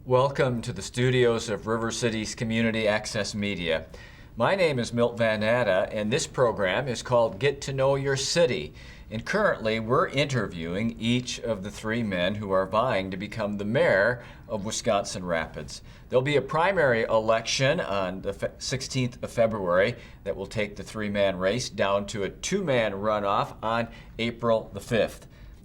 Welcome to the studios of River City's Community Access Media. My name is Milt Van Natta, and this program is called Get to Know Your City. And currently, we're interviewing each of the three men who are vying to become the mayor of Wisconsin Rapids. There'll be a primary election on the 16th of February that will take the three-man race down to a two-man runoff on April the 5th.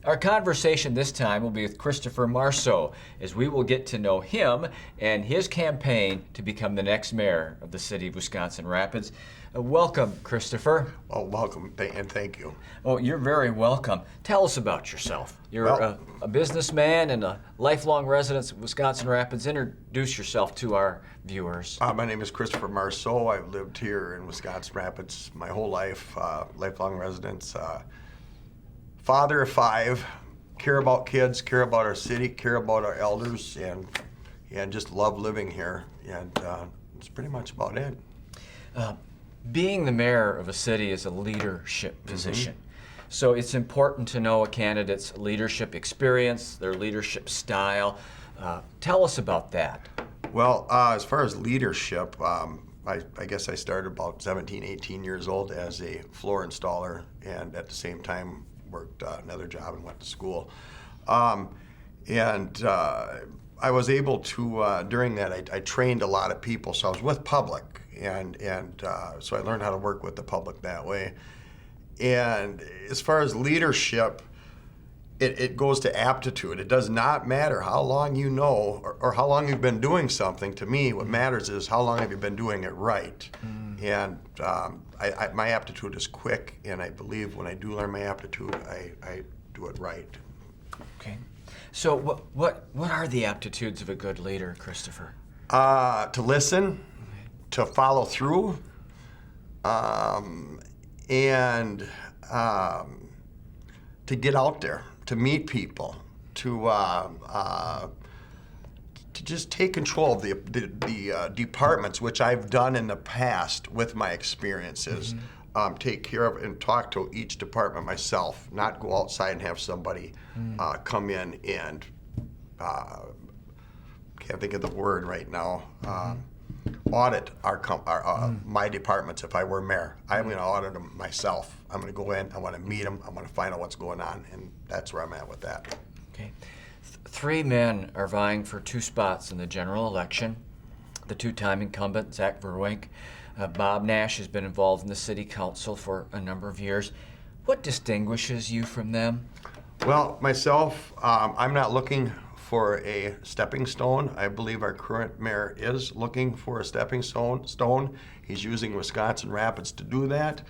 Our conversation this time will be with Christopher Marceau, as we will get to know him and his campaign to become the next mayor of the city of Wisconsin Rapids. Welcome, Christopher. Well, welcome and thank you. Oh, you're very welcome. Tell us about yourself. You're a businessman and a lifelong resident of Wisconsin Rapids. Introduce yourself to our viewers. My name is Christopher Marceau. I've lived here in Wisconsin Rapids my whole life, lifelong residence. Father of five, care about kids, care about our city, care about our elders, and just love living here. And that's pretty much about it. Being the mayor of a city is a leadership position. So it's important to know a candidate's leadership experience, their leadership style. Tell us about that. Well, as far as leadership, I guess I started about 17, 18 years old as a floor installer, and at the same time worked another job and went to school. I was able to, during that, I trained a lot of people, so I was with public, and so I learned how to work with the public that way. And as far as leadership, it goes to aptitude. It does not matter how long you know or how long you've been doing something. To me, what matters is how long have you been doing it right. And my aptitude is quick, and I believe when I do learn my aptitude, I do it right. Okay. So what are the aptitudes of a good leader, Christopher? To listen, to follow through, and to get out there, to meet people, to just take control of the departments, which I've done in the past with my experiences. Take care of and talk to each department myself, not go outside and have somebody come in and, can't think of the word right now, audit my departments if I were mayor. I'm going to audit them myself. I'm going to go in, I want to meet them, I want to find out what's going on, and that's where I'm at with that. Okay. Three men are vying for two spots in the general election. The two-time incumbent, Zach Verwink. Bob Nash has been involved in the city council for a number of years. What distinguishes you from them? Well, myself, I'm not looking for a stepping stone. I believe our current mayor is looking for a stepping stone. He's using Wisconsin Rapids to do that.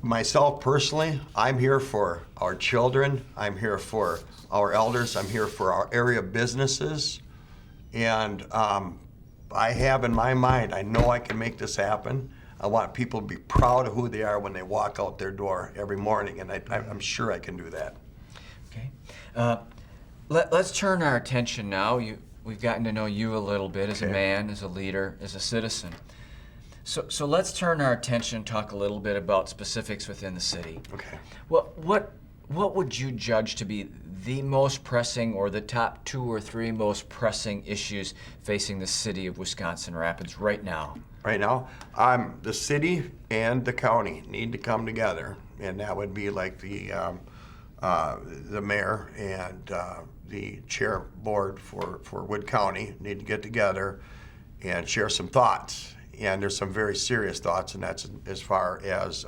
Myself personally, I'm here for our children, I'm here for our elders, I'm here for our area businesses, and I have in my mind, I know I can make this happen. I want people to be proud of who they are when they walk out their door every morning, and I'm sure I can do that. Okay. Let's turn our attention now. We've gotten to know you a little bit as a man, as a leader, as a citizen. So let's turn our attention and talk a little bit about specifics within the city. Okay. What would you judge to be the most pressing or the top two or three most pressing issues facing the city of Wisconsin Rapids right now? Right now, the city and the county need to come together, and that would be like the mayor and the chair board for Wood County need to get together and share some thoughts. And there's some very serious thoughts, and that's as far as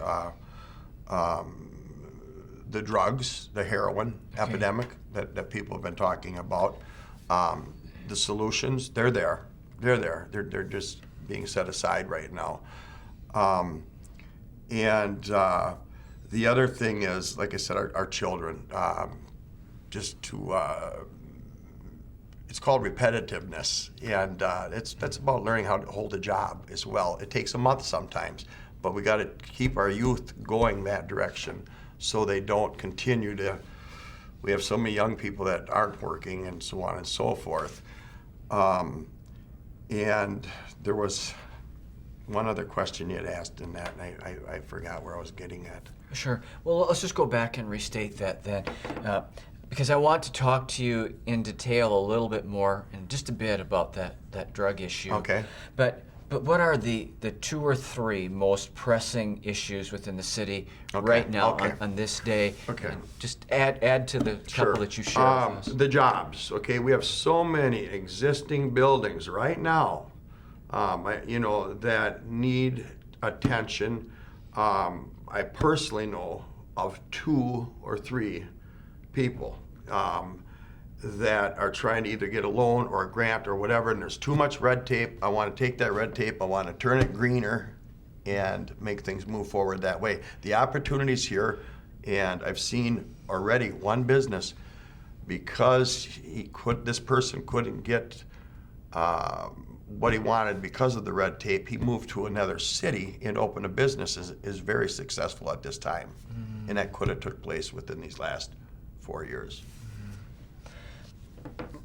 the drugs, the heroin epidemic that people have been talking about. The solutions, they're there. They're just being set aside right now. And the other thing is, like I said, our children. It's called repetitiveness, and that's about learning how to hold a job as well. It takes a month sometimes, but we got to keep our youth going that direction so they don't continue to. We have so many young people that aren't working and so on and so forth. And there was one other question you had asked in that, and I forgot where I was getting at. Sure. Well, let's just go back and restate that then. because I want to talk to you in detail a little bit more and just a bit about that drug issue. Okay. But what are the 2 or 3 most pressing issues within the city right now on this day? Okay. And just add to the couple that you shared with us. The jobs. Okay, we have so many existing buildings right now, that need attention. I personally know of 2 or 3 people that are trying to either get a loan or a grant or whatever, and there's too much red tape. I want to take that red tape, I want to turn it greener and make things move forward that way. The opportunity's here, and I've seen already one business, because this person couldn't get what he wanted because of the red tape, he moved to another city and opened a business, is very successful at this time. And that could have took place within these last 4 years.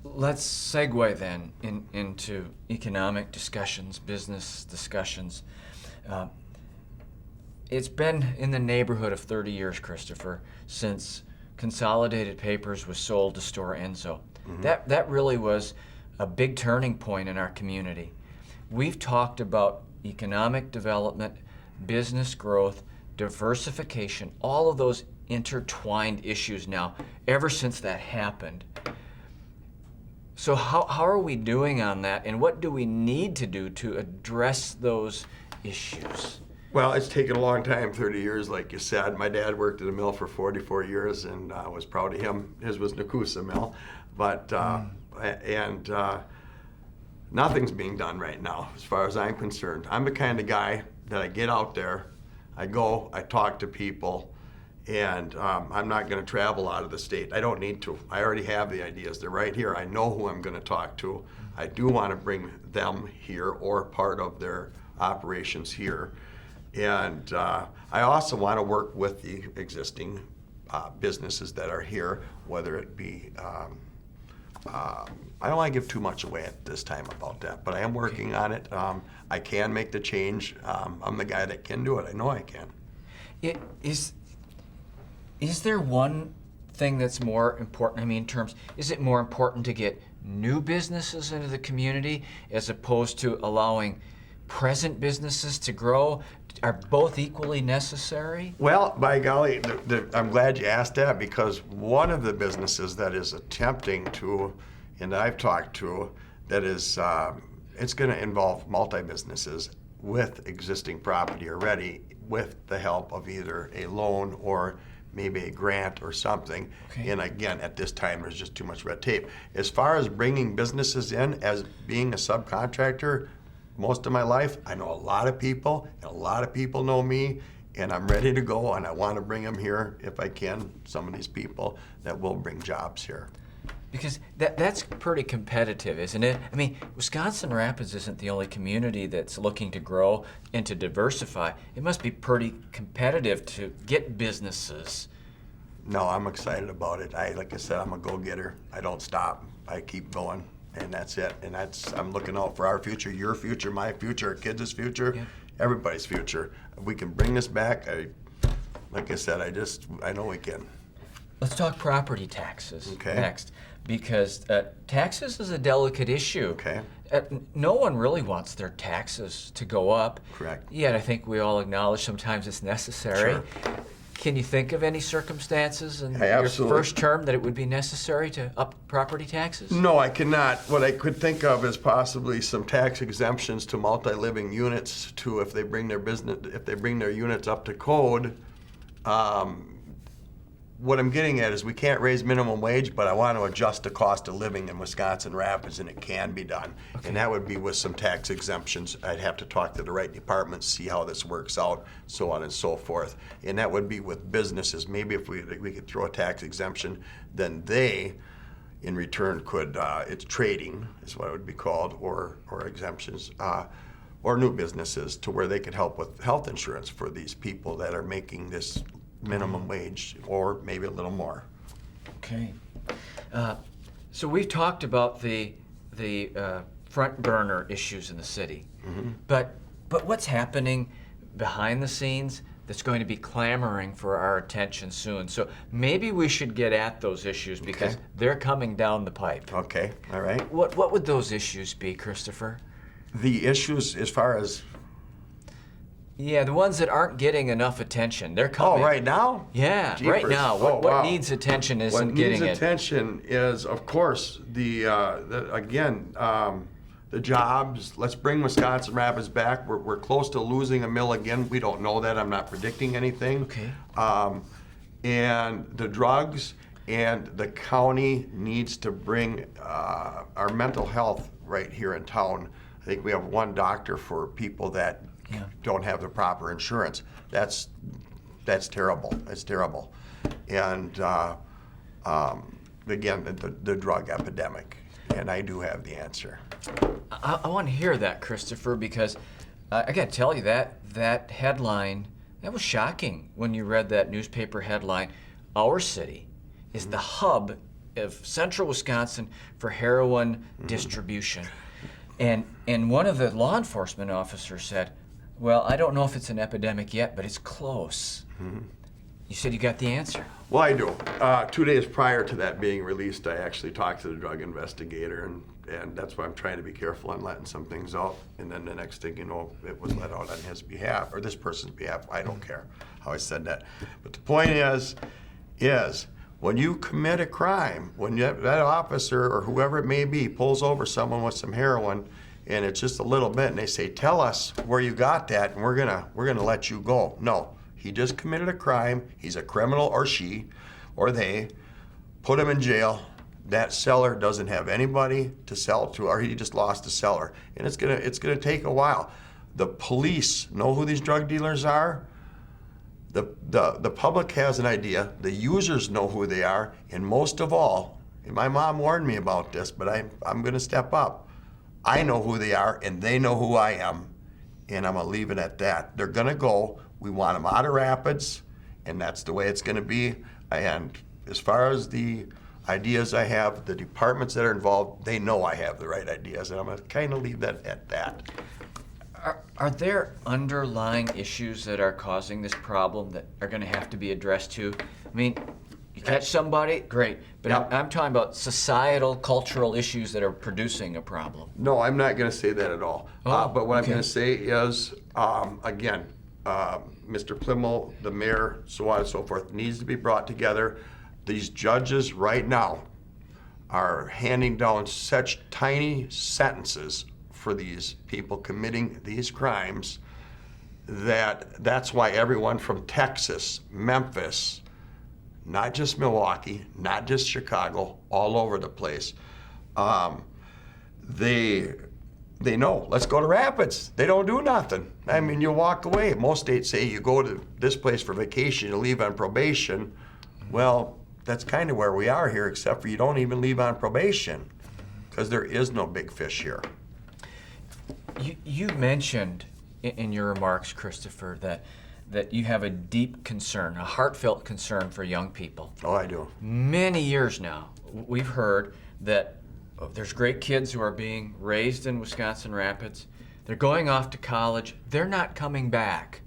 Let's segue then into economic discussions, business discussions. It's been in the neighborhood of 30 years, Christopher, since Consolidated Papers was sold to Store Enzo. That really was a big turning point in our community. We've talked about economic development, business growth, diversification, all of those intertwined issues now, ever since that happened. So how are we doing on that, and what do we need to do to address those issues? Well, it's taken a long time, 30 years, like you said. My dad worked at a mill for 44 years, and I was proud of him. His was Nakusa Mill. But, nothing's being done right now, as far as I'm concerned. I'm the kind of guy that I get out there, I go, I talk to people, and I'm not going to travel out of the state. I don't need to. I already have the ideas. They're right here. I know who I'm going to talk to. I do want to bring them here or part of their operations here. And I also want to work with the existing businesses that are here, whether it be, I don't want to give too much away at this time about that, but I am working on it. I can make the change. I'm the guy that can do it. I know I can. Is there one thing that's more important? I mean, is it more important to get new businesses into the community as opposed to allowing present businesses to grow? Are both equally necessary? Well, by golly, I'm glad you asked that, because one of the businesses that is attempting to, and I've talked to, that is, it's going to involve multi-businesses with existing property already, with the help of either a loan or maybe a grant or something. Okay. And again, at this time, there's just too much red tape. As far as bringing businesses in as being a subcontractor, most of my life, I know a lot of people, and a lot of people know me, and I'm ready to go, and I want to bring them here if I can, some of these people that will bring jobs here. Because that's pretty competitive, isn't it? I mean, Wisconsin Rapids isn't the only community that's looking to grow and to diversify. It must be pretty competitive to get businesses. No, I'm excited about it. Like I said, I'm a go-getter. I don't stop. I keep going, and that's it. And I'm looking out for our future, your future, my future, our kids' future, everybody's future. If we can bring this back, like I said, I know we can. Let's talk property taxes next, because taxes is a delicate issue. Okay. No one really wants their taxes to go up. Correct. Yet I think we all acknowledge sometimes it's necessary. Sure. Can you think of any circumstances in your absolutely. first term that it would be necessary to up property taxes? No, I cannot. What I could think of is possibly some tax exemptions to multi-living units to if they bring their units up to code. What I'm getting at is we can't raise minimum wage, but I want to adjust the cost of living in Wisconsin Rapids, and it can be done. Okay. And that would be with some tax exemptions. I'd have to talk to the right departments, see how this works out, so on and so forth. And that would be with businesses. Maybe if we could throw a tax exemption, then they, in return, could, it's trading is what it would be called, or exemptions, or new businesses to where they could help with health insurance for these people that are making this minimum wage, or maybe a little more. Okay. So we've talked about the front burner issues in the city, but what's happening behind the scenes that's going to be clamoring for our attention soon. So maybe we should get at those issues because they're coming down the pipe. Okay, all right. What would those issues be, Christopher? The issues as far as... Yeah, the ones that aren't getting enough attention. They're coming. Oh, right now? Yeah, Jeepers. right now. What needs attention isn't getting it. What needs attention is, of course, the jobs. Let's bring Wisconsin Rapids back. We're close to losing a mill again. We don't know that. I'm not predicting anything. Okay. And the drugs, and the county needs to bring our mental health right here in town. I think we have one doctor for people that don't have the proper insurance. That's terrible. That's terrible. And again, the drug epidemic. And I do have the answer. I want to hear that, Christopher, because I got to tell you that headline, that was shocking when you read that newspaper headline. Our city is the hub of central Wisconsin for heroin distribution. And one of the law enforcement officers said, well, I don't know if it's an epidemic yet, but it's close. You said you got the answer. Well, I do. 2 days prior to that being released, I actually talked to the drug investigator, and that's why I'm trying to be careful on letting some things out. And then the next thing you know, it was let out on his behalf, or this person's behalf. I don't care how I said that. But the point is when you commit a crime, when that officer or whoever it may be pulls over someone with some heroin, and it's just a little bit, and they say, tell us where you got that, and we're gonna let you go. No. He just committed a crime. He's a criminal, or she, or they. Put him in jail. That seller doesn't have anybody to sell to, or he just lost a seller. And it's gonna take a while. The police know who these drug dealers are. The public has an idea. The users know who they are, and most of all, and my mom warned me about this, but I'm gonna step up. I know who they are, and they know who I am, and I'm gonna leave it at that. They're gonna go. We want them out of Rapids, and that's the way it's going to be. And as far as the ideas I have, the departments that are involved, they know I have the right ideas, and I'm going to kind of leave that at that. Are there underlying issues that are causing this problem that are going to have to be addressed too? I mean, you catch somebody, great, but I'm talking about societal, cultural issues that are producing a problem. No, I'm not going to say that at all. But what I'm going to say is, again, Mr. Plimmel, the mayor, so on and so forth, needs to be brought together. These judges right now are handing down such tiny sentences for these people committing these crimes that's why everyone from Texas, Memphis, not just Milwaukee, not just Chicago, all over the place, they know, let's go to Rapids. They don't do nothing. I mean, you walk away. Most states say you go to this place for vacation, you leave on probation. Well, that's kind of where we are here, except for you don't even leave on probation because there is no big fish here. You mentioned in your remarks, Christopher, that you have a deep concern, a heartfelt concern for young people. Oh, I do. Many years now, we've heard that there's great kids who are being raised in Wisconsin Rapids. They're going off to college. They're not coming back.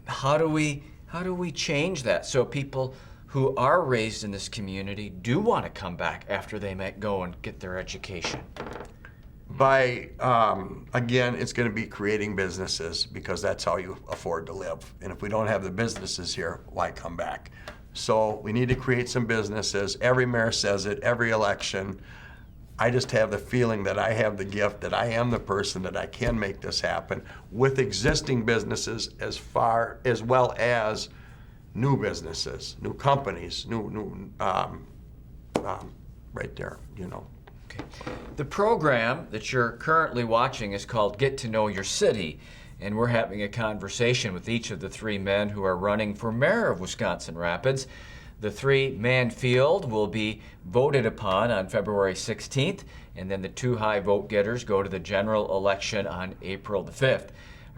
How do we change that so people who are raised in this community do want to come back after they might go and get their education? By, again, it's going to be creating businesses because that's how you afford to live. And if we don't have the businesses here, why come back? So we need to create some businesses. Every mayor says it, every election. I just have the feeling that I have the gift, that I am the person that I can make this happen with existing businesses as well as new businesses, new companies, right there, you know. Okay. The program that you're currently watching is called Get to Know Your City, and we're having a conversation with each of the three men who are running for mayor of Wisconsin Rapids. The three-man field will be voted upon on February 16th, and then the two high vote getters go to the general election on April the 5th.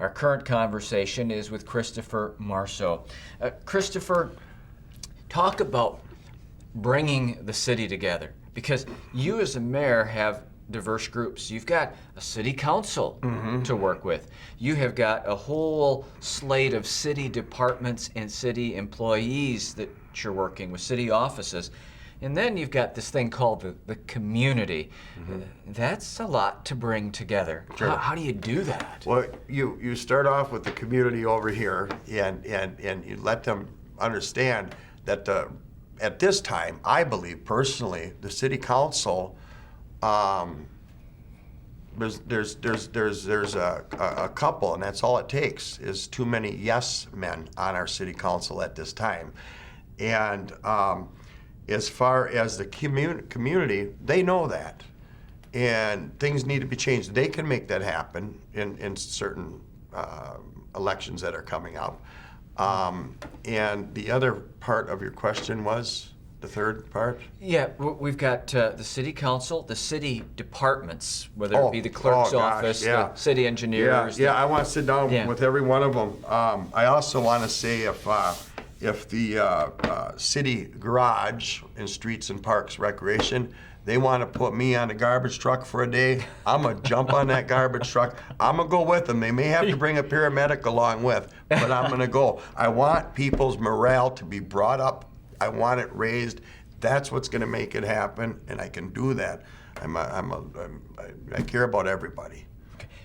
Our current conversation is with Christopher Marceau. Christopher, talk about bringing the city together, because you as a mayor have diverse groups. You've got a city council to work with. You have got a whole slate of city departments and city employees that you're working with, city offices. And then you've got this thing called the community. That's a lot to bring together. Sure. How do you do that? Well, you start off with the community over here, and you let them understand that at this time, I believe personally, the city council, there's a couple, and that's all it takes is too many yes men on our city council at this time, and as far as the community, they know that, and things need to be changed. They can make that happen in certain elections that are coming up. And the other part of your question was, the third part? Yeah, we've got the city council, the city departments, whether it be the clerk's office, the city engineers. Yeah, I want to sit down Yeah. with every one of them. I also want to say if the city garage in Streets and Parks Recreation, they want to put me on a garbage truck for a day, I'm going to jump on that garbage truck. I'm going to go with them. They may have to bring a paramedic along with, but I'm going to go. I want people's morale to be brought up. I want it raised. That's what's going to make it happen, and I can do that. I care about everybody.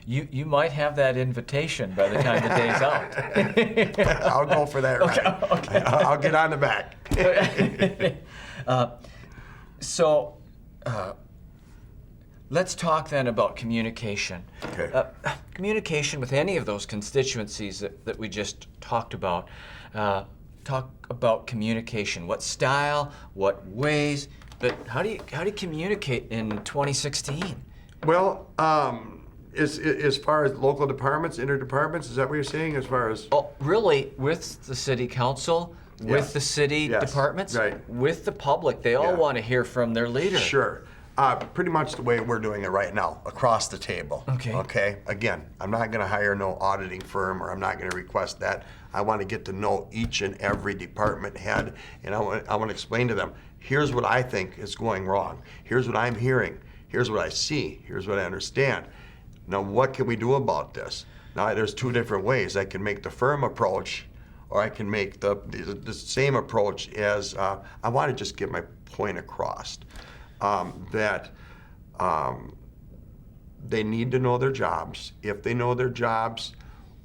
You might have that invitation by the time the day's out. I'll go for that ride. Okay. I'll get on the back. So let's talk then about communication. Okay. Communication with any of those constituencies that we just talked about. Talk about communication. What style, what ways, but how do you communicate in 2016? Well, as far as local departments, interdepartments, is that what you're saying? As far as Really, with the city council, with the city departments, right. with the public, they all want to hear from their leader. Sure. Pretty much the way we're doing it right now, across the table. Okay. Okay. Again, I'm not going to hire no auditing firm, or I'm not going to request that. I want to get to know each and every department head, and I want to explain to them, here's what I think is going wrong. Here's what I'm hearing. Here's what I see. Here's what I understand. Now, what can we do about this? Now, there's two different ways. I can make the firm approach, or I can make the same approach as I want to just get my point across. That they need to know their jobs. If they know their jobs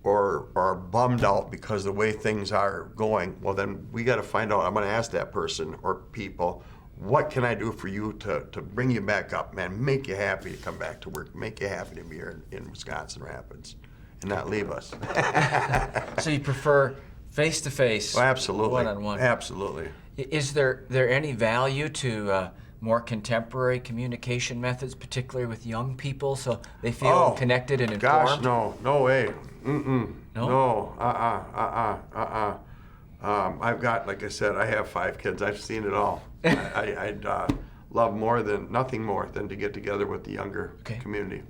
or are bummed out because the way things are going, well, then we got to find out. I'm going to ask that person or people, what can I do for you to bring you back up, man, make you happy to come back to work, make you happy to be here in Wisconsin Rapids and not leave us. So you prefer face-to-face, Well, absolutely. one-on-one? Absolutely. Is there any value to more contemporary communication methods, particularly with young people, so they feel connected and informed? Gosh, no way. No. I've got, like I said, I have 5 kids. I've seen it all. I'd love nothing more than to get together with the younger community.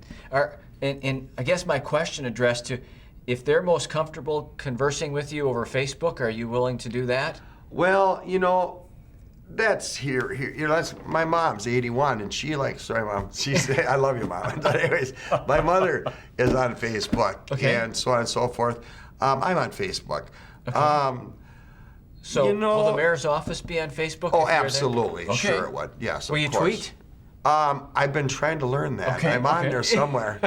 And I guess my question addressed to, if they're most comfortable conversing with you over Facebook, are you willing to do that? Well, that's here. That's my mom's 81, and she sorry, Mom. I love you, Mom. But anyways, my mother is on Facebook, and so on and so forth. I'm on Facebook. Okay. So will the mayor's office be on Facebook? Oh, absolutely. Okay. Sure it would. Yes, will of you course. Tweet? I've been trying to learn that. Okay, I'm on there somewhere.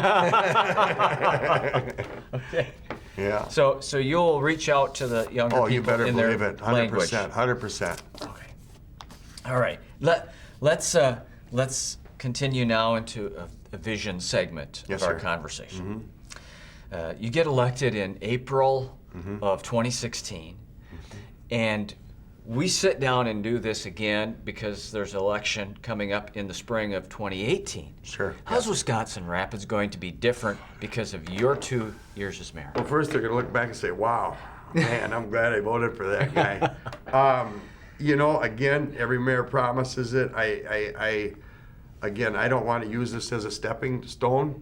Okay. Yeah. So you'll reach out to the younger people you better in believe their it. 100%. 100%. Okay. All right. Let's continue now into a vision segment of our conversation. You get elected in April of 2016, and we sit down and do this again because there's an election coming up in the spring of 2018. Sure. How's Wisconsin Rapids going to be different because of your 2 years as mayor? Well, first they're going to look back and say, wow, man, I'm glad I voted for that guy. Again, every mayor promises it. I don't want to use this as a stepping stone.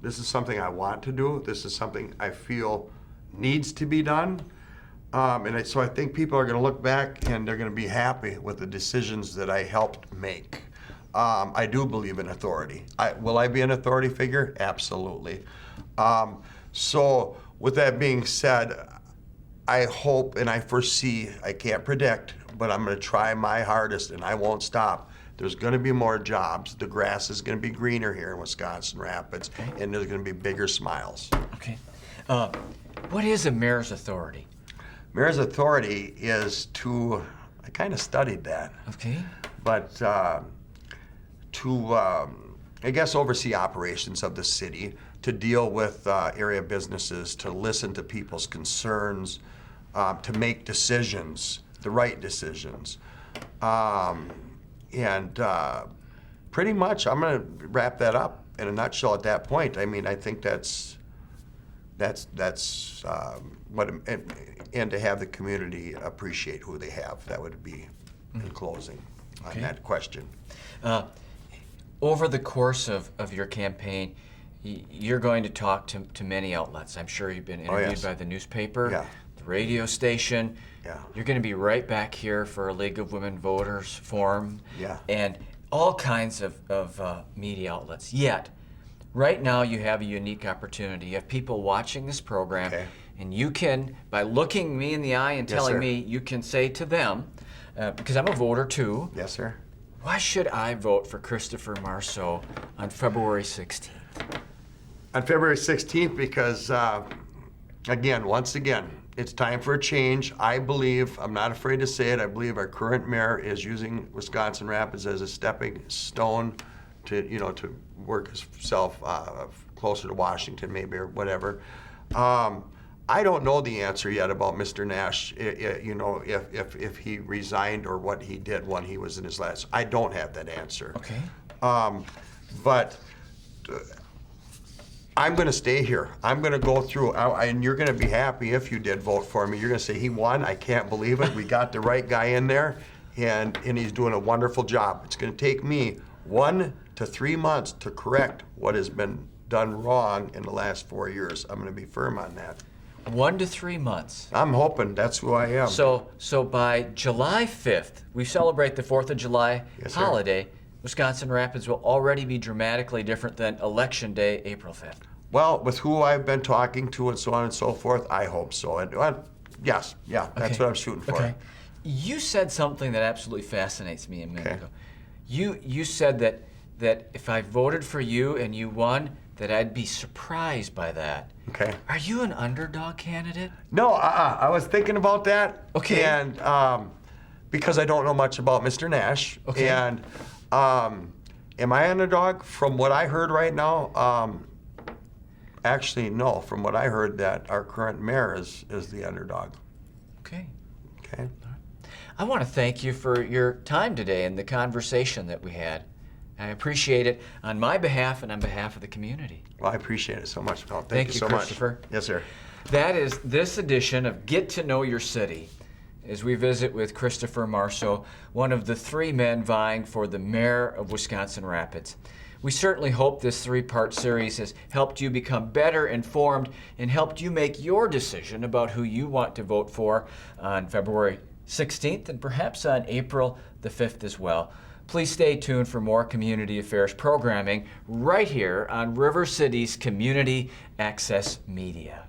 This is something I want to do. This is something I feel needs to be done. So I think people are going to look back and they're going to be happy with the decisions that I helped make. I do believe in authority. Will I be an authority figure? Absolutely. So with that being said, I hope and I foresee, I can't predict, but I'm going to try my hardest and I won't stop. There's going to be more jobs. The grass is going to be greener here in Wisconsin Rapids, and there's going to be bigger smiles. Okay. What is a mayor's authority? Mayor's authority is to, I kind of studied that, Okay. but to, I guess, oversee operations of the city, to deal with area businesses, to listen to people's concerns, to make decisions, the right decisions. And pretty much, I'm going to wrap that up in a nutshell at that point. I mean, I think that's what, and to have the community appreciate who they have. That would be in closing on that question. Over the course of your campaign, you're going to talk to many outlets. I'm sure you've been interviewed by the newspaper, the radio station. You're going to be right back here for a League of Women Voters forum, and all kinds of media outlets. Yet, right now you have a unique opportunity. You have people watching this program, and you can, by looking me in the eye and telling me, you can say to them, because I'm a voter too. Yes, sir. Why should I vote for Christopher Marceau on February 16th? On February 16th, because, once again, it's time for a change. I believe, I'm not afraid to say it, I believe our current mayor is using Wisconsin Rapids as a stepping stone to, to work himself closer to Washington, maybe, or whatever. I don't know the answer yet about Mr. Nash, if he resigned or what he did when he was in his last. I don't have that answer. Okay. But I'm going to stay here. I'm going to go through, and you're going to be happy if you did vote for me. You're going to say, he won. I can't believe it. We got the right guy in there, and he's doing a wonderful job. It's going to take me 1 to 3 months to correct what has been done wrong in the last 4 years. I'm going to be firm on that. 1 to 3 months. I'm hoping that's who I am. So by July 5th, we celebrate the 4th of July holiday. Wisconsin Rapids will already be dramatically different than Election Day, April 5th. Well, with who I've been talking to and so on and so forth, I hope so. And yes, that's what I'm shooting for. Okay. You said something that absolutely fascinates me a minute ago. You said that if I voted for you and you won, that I'd be surprised by that. Okay. Are you an underdog candidate? No, I was thinking about that. Okay. And because I don't know much about Mr. Nash. Okay. And am I an underdog? From what I heard right now, actually, no. From what I heard, that our current mayor is the underdog. Okay. Okay. I want to thank you for your time today and the conversation that we had. I appreciate it on my behalf and on behalf of the community. Well, I appreciate it so much. No, Thank you so Christopher. much. Yes, sir. That is this edition of Get to Know Your City, as we visit with Christopher Marceau, one of the 3 men vying for the mayor of Wisconsin Rapids. We certainly hope this 3-part series has helped you become better informed and helped you make your decision about who you want to vote for on February 16th and perhaps on April the 5th as well. Please stay tuned for more community affairs programming right here on River City's Community Access Media.